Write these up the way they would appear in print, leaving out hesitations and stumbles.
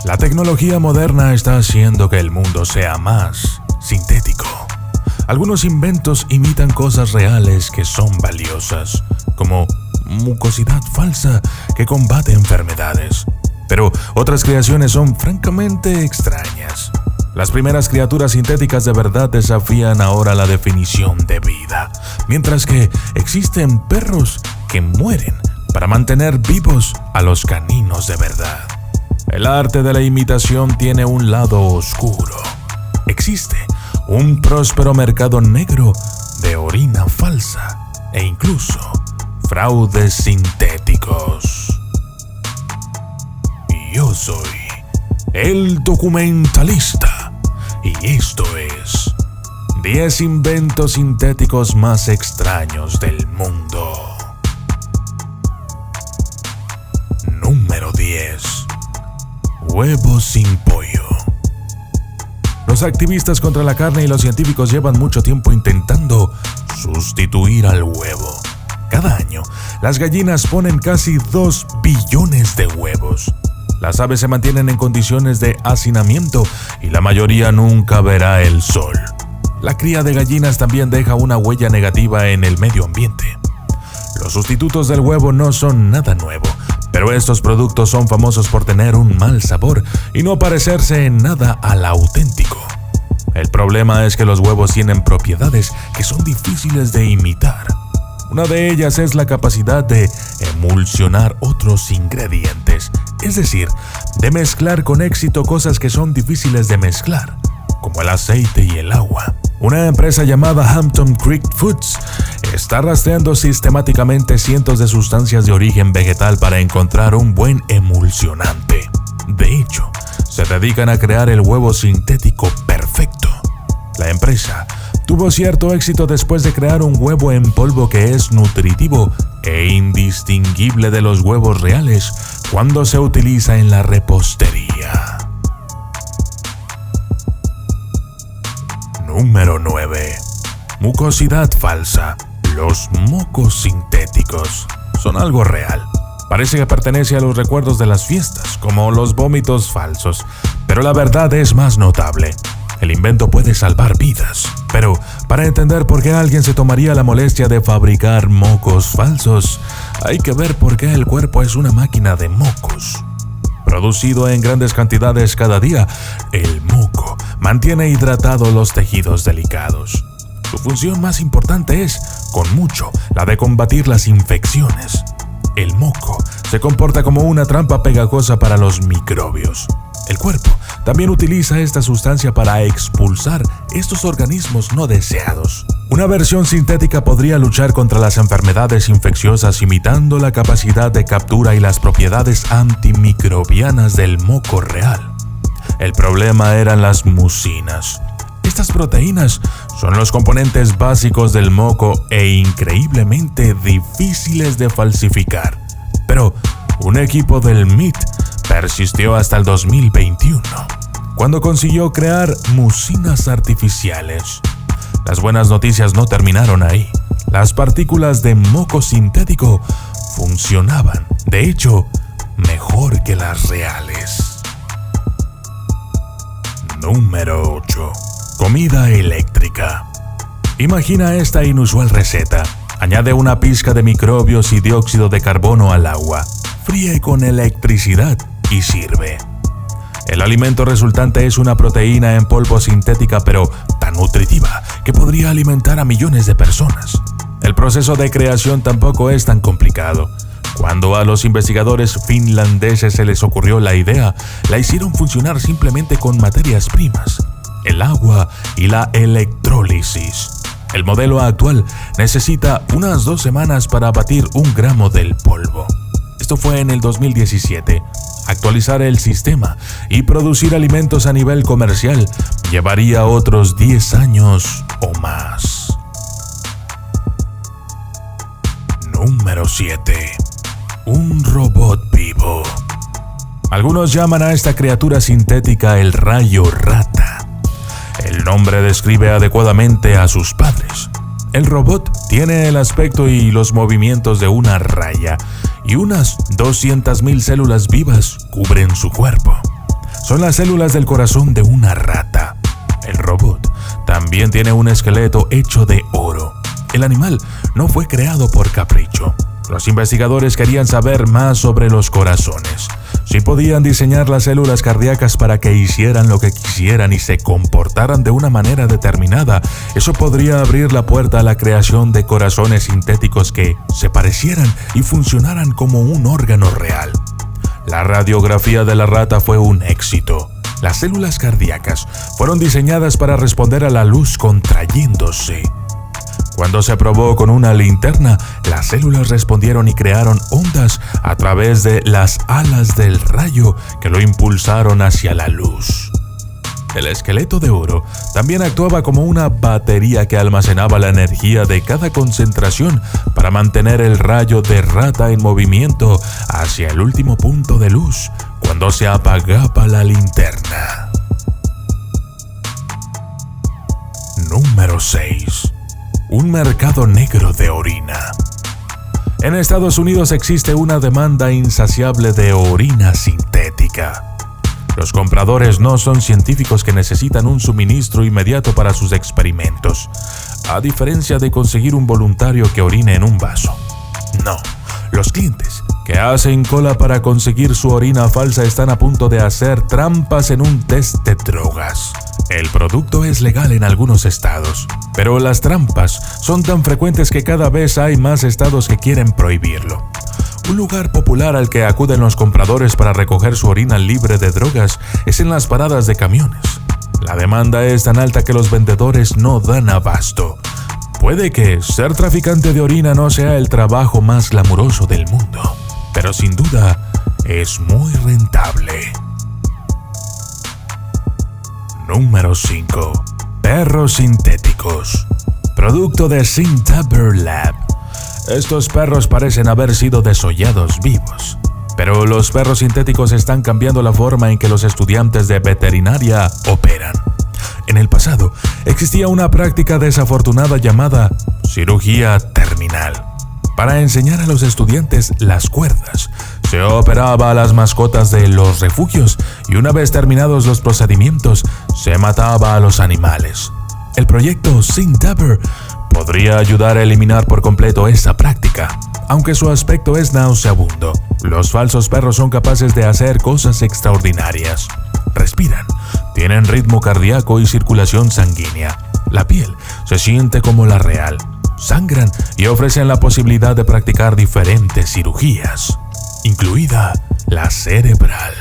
La tecnología moderna está haciendo que el mundo sea más sintético. Algunos inventos imitan cosas reales que son valiosas, como mucosidad falsa que combate enfermedades. Pero otras creaciones son francamente extrañas. Las primeras criaturas sintéticas de verdad desafían ahora la definición de vida, mientras que existen perros que mueren para mantener vivos a los caninos de verdad. El arte de la imitación tiene un lado oscuro. Existe un próspero mercado negro de orina falsa e incluso fraudes sintéticos. Yo soy el documentalista y esto es 10 inventos sintéticos más extraños del mundo. Número 10. Huevos sin pollo. Los activistas contra la carne y los científicos llevan mucho tiempo intentando sustituir al huevo. Cada año, las gallinas ponen casi 2 billones de huevos. Las aves se mantienen en condiciones de hacinamiento y la mayoría nunca verá el sol. La cría de gallinas también deja una huella negativa en el medio ambiente. Los sustitutos del huevo no son nada nuevo, pero estos productos son famosos por tener un mal sabor y no parecerse en nada al auténtico. El problema es que los huevos tienen propiedades que son difíciles de imitar. Una de ellas es la capacidad de emulsionar otros ingredientes, es decir, de mezclar con éxito cosas que son difíciles de mezclar, como el aceite y el agua. Una empresa llamada Hampton Creek Foods está rastreando sistemáticamente cientos de sustancias de origen vegetal para encontrar un buen emulsionante. De hecho, se dedican a crear el huevo sintético perfecto. La empresa tuvo cierto éxito después de crear un huevo en polvo que es nutritivo e indistinguible de los huevos reales cuando se utiliza en la repostería. Número 9. Mucosidad falsa. Los mocos sintéticos son algo real. Parece que pertenece a los recuerdos de las fiestas, como los vómitos falsos, pero la verdad es más notable. El invento puede salvar vidas, pero para entender por qué alguien se tomaría la molestia de fabricar mocos falsos, hay que ver por qué el cuerpo es una máquina de mocos. Producido en grandes cantidades cada día, el moco mantiene hidratados los tejidos delicados. Su función más importante es, con mucho, la de combatir las infecciones. El moco se comporta como una trampa pegajosa para los microbios. El cuerpo también utiliza esta sustancia para expulsar estos organismos no deseados. Una versión sintética podría luchar contra las enfermedades infecciosas imitando la capacidad de captura y las propiedades antimicrobianas del moco real. El problema eran las mucinas. Estas proteínas son los componentes básicos del moco e increíblemente difíciles de falsificar. Pero un equipo del MIT persistió hasta el 2021, cuando consiguió crear mucinas artificiales. Las buenas noticias no terminaron ahí. Las partículas de moco sintético funcionaban, de hecho, mejor que las reales. Número 8. Comida eléctrica. Imagina esta inusual receta. Añade una pizca de microbios y dióxido de carbono al agua. Fríe con electricidad y sirve. El alimento resultante es una proteína en polvo sintética, pero tan nutritiva que podría alimentar a millones de personas. El proceso de creación tampoco es tan complicado. Cuando a los investigadores finlandeses se les ocurrió la idea, la hicieron funcionar simplemente con materias primas, el agua y la electrólisis. El modelo actual necesita unas 2 semanas para batir 1 gramo del polvo. Esto fue en el 2017. Actualizar el sistema y producir alimentos a nivel comercial llevaría otros 10 años o más. Número 7. Un robot vivo. Algunos llaman a esta criatura sintética el rayo rata. El nombre describe adecuadamente a sus padres. El robot tiene el aspecto y los movimientos de una raya y unas 200,000 células vivas cubren su cuerpo. son las células del corazón de una rata. El robot también tiene un esqueleto hecho de oro. El animal no fue creado por capricho. Los investigadores querían saber más sobre los corazones. Si podían diseñar las células cardíacas para que hicieran lo que quisieran y se comportaran de una manera determinada, eso podría abrir la puerta a la creación de corazones sintéticos que se parecieran y funcionaran como un órgano real. La radiografía de la rata fue un éxito. Las células cardíacas fueron diseñadas para responder a la luz contrayéndose. Cuando se probó con una linterna, las células respondieron y crearon ondas a través de las alas del rayo que lo impulsaron hacia la luz. El esqueleto de oro también actuaba como una batería que almacenaba la energía de cada concentración para mantener el rayo de rata en movimiento hacia el último punto de luz cuando se apagaba la linterna. Número 6. Un mercado negro de orina. En Estados Unidos existe una demanda insaciable de orina sintética. Los compradores no son científicos que necesitan un suministro inmediato para sus experimentos, a diferencia de conseguir un voluntario que orine en un vaso. No, los clientes que hacen cola para conseguir su orina falsa están a punto de hacer trampas en un test de drogas. El producto es legal en algunos estados, pero las trampas son tan frecuentes que cada vez hay más estados que quieren prohibirlo. Un lugar popular al que acuden los compradores para recoger su orina libre de drogas es en las paradas de camiones. La demanda es tan alta que los vendedores no dan abasto. Puede que ser traficante de orina no sea el trabajo más glamuroso del mundo, pero sin duda es muy rentable. Número 5. Perros sintéticos. Producto de Cintaber Lab. Estos perros parecen haber sido desollados vivos, pero los perros sintéticos están cambiando la forma en que los estudiantes de veterinaria operan. En el pasado, existía una práctica desafortunada llamada cirugía terminal. Para enseñar a los estudiantes las cuerdas, se operaba a las mascotas de los refugios y una vez terminados los procedimientos, se mataba a los animales. El proyecto Cintaber podría ayudar a eliminar por completo esta práctica, aunque su aspecto es nauseabundo. Los falsos perros son capaces de hacer cosas extraordinarias. Respiran, tienen ritmo cardíaco y circulación sanguínea. La piel se siente como la real. Sangran y ofrecen la posibilidad de practicar diferentes cirugías, incluida la cerebral.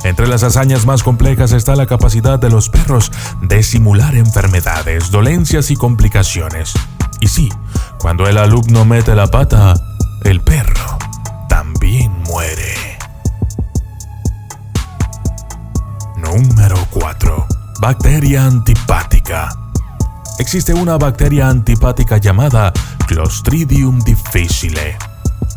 Entre las hazañas más complejas está la capacidad de los perros de simular enfermedades, dolencias y complicaciones. Y sí, cuando el alumno mete la pata, el perro también muere. Número 4. Bacteria antipática. Existe una bacteria antipática llamada Clostridium difficile.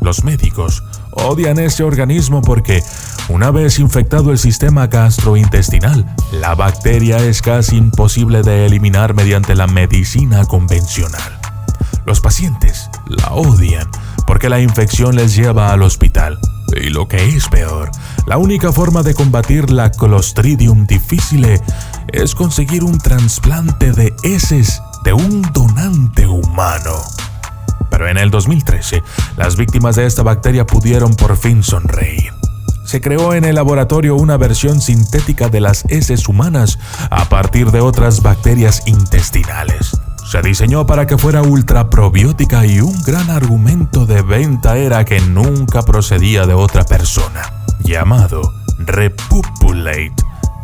Los médicos odian este organismo porque, una vez infectado el sistema gastrointestinal, la bacteria es casi imposible de eliminar mediante la medicina convencional. Los pacientes la odian porque la infección les lleva al hospital. Y lo que es peor, la única forma de combatir la Clostridium difficile es conseguir un trasplante de heces de un donante humano. Pero en el 2013, las víctimas de esta bacteria pudieron por fin sonreír. Se creó en el laboratorio una versión sintética de las heces humanas a partir de otras bacterias intestinales. Se diseñó para que fuera ultra probiótica y un gran argumento de venta era que nunca procedía de otra persona, llamado Repopulate.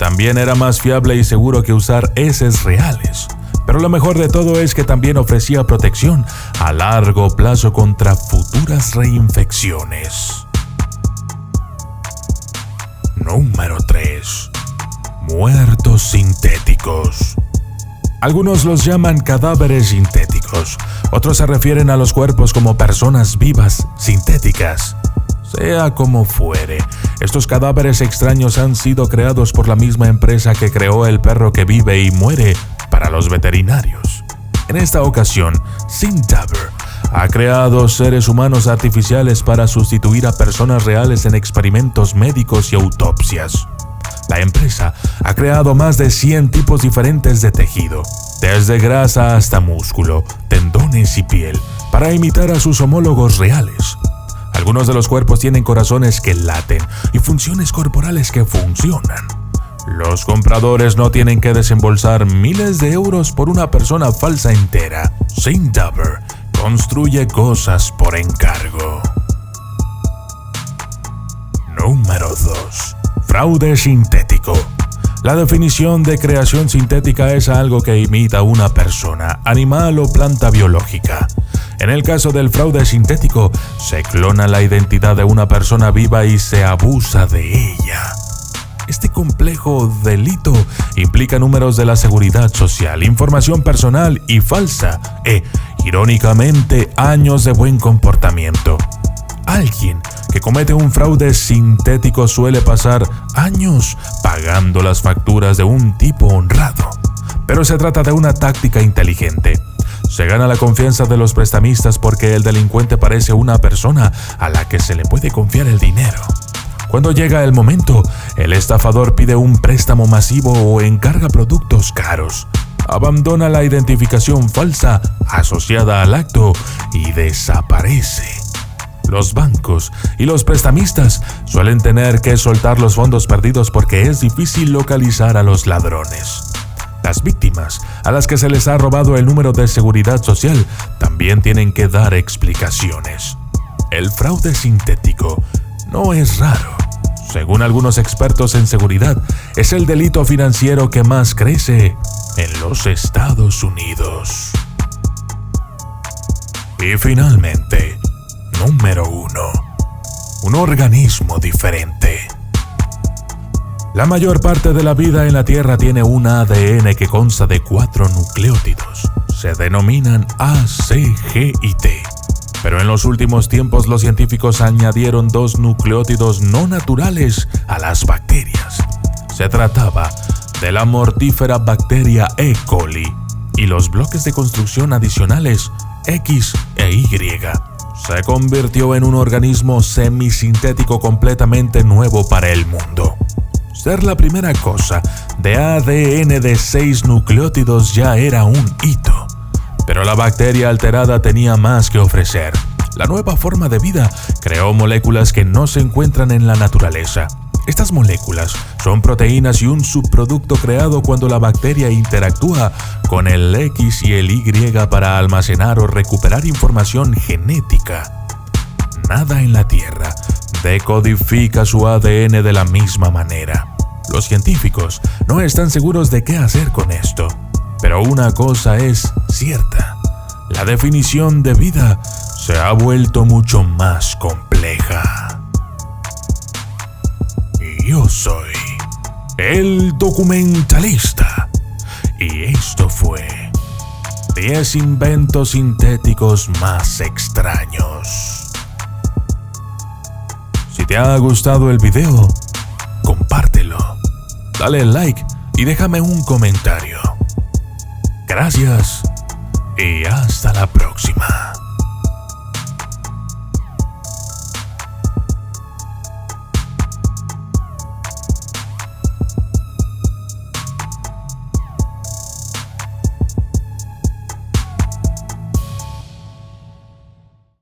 También era más fiable y seguro que usar heces reales. Pero lo mejor de todo es que también ofrecía protección a largo plazo contra futuras reinfecciones. Número 3. Muertos sintéticos. Algunos los llaman cadáveres sintéticos, otros se refieren a los cuerpos como personas vivas sintéticas. Sea como fuere, estos cadáveres extraños han sido creados por la misma empresa que creó el perro que vive y muere para los veterinarios. En esta ocasión, Cintaber ha creado seres humanos artificiales para sustituir a personas reales en experimentos médicos y autopsias. La empresa ha creado más de 100 tipos diferentes de tejido, desde grasa hasta músculo, tendones y piel, para imitar a sus homólogos reales. Algunos de los cuerpos tienen corazones que laten y funciones corporales que funcionan. Los compradores no tienen que desembolsar miles de euros por una persona falsa entera. Saint Double construye cosas por encargo. Número 2. Fraude sintético. La definición de creación sintética es algo que imita a una persona, animal o planta biológica. En el caso del fraude sintético, se clona la identidad de una persona viva y se abusa de ella. Este complejo delito implica números de la seguridad social, información personal y falsa, irónicamente, años de buen comportamiento. Alguien que comete un fraude sintético suele pasar años pagando las facturas de un tipo honrado. Pero se trata de una táctica inteligente. Se gana la confianza de los prestamistas porque el delincuente parece una persona a la que se le puede confiar el dinero. Cuando llega el momento, el estafador pide un préstamo masivo o encarga productos caros. Abandona la identificación falsa asociada al acto y desaparece. Los bancos y los prestamistas suelen tener que soltar los fondos perdidos porque es difícil localizar a los ladrones. Las víctimas, a las que se les ha robado el número de seguridad social, también tienen que dar explicaciones. El fraude sintético no es raro. Según algunos expertos en seguridad, es el delito financiero que más crece en los Estados Unidos. Y finalmente, número 1. Un organismo diferente. La mayor parte de la vida en la Tierra tiene un ADN que consta de 4 nucleótidos. Se denominan A, C, G y T. Pero en los últimos tiempos los científicos añadieron 2 nucleótidos no naturales a las bacterias. Se trataba de la mortífera bacteria E. coli y los bloques de construcción adicionales X e Y. Se convirtió en un organismo semisintético completamente nuevo para el mundo. Ser la primera cosa de ADN de 6 nucleótidos ya era un hito. Pero la bacteria alterada tenía más que ofrecer. La nueva forma de vida creó moléculas que no se encuentran en la naturaleza. Estas moléculas son proteínas y un subproducto creado cuando la bacteria interactúa con el X y el Y para almacenar o recuperar información genética. Nada en la Tierra decodifica su ADN de la misma manera. Los científicos no están seguros de qué hacer con esto, pero una cosa es cierta: la definición de vida se ha vuelto mucho más compleja. Y yo soy el documentalista, y esto fue 10 inventos sintéticos más extraños. Si te ha gustado el video, compártelo, dale like y déjame un comentario. Gracias y hasta la próxima.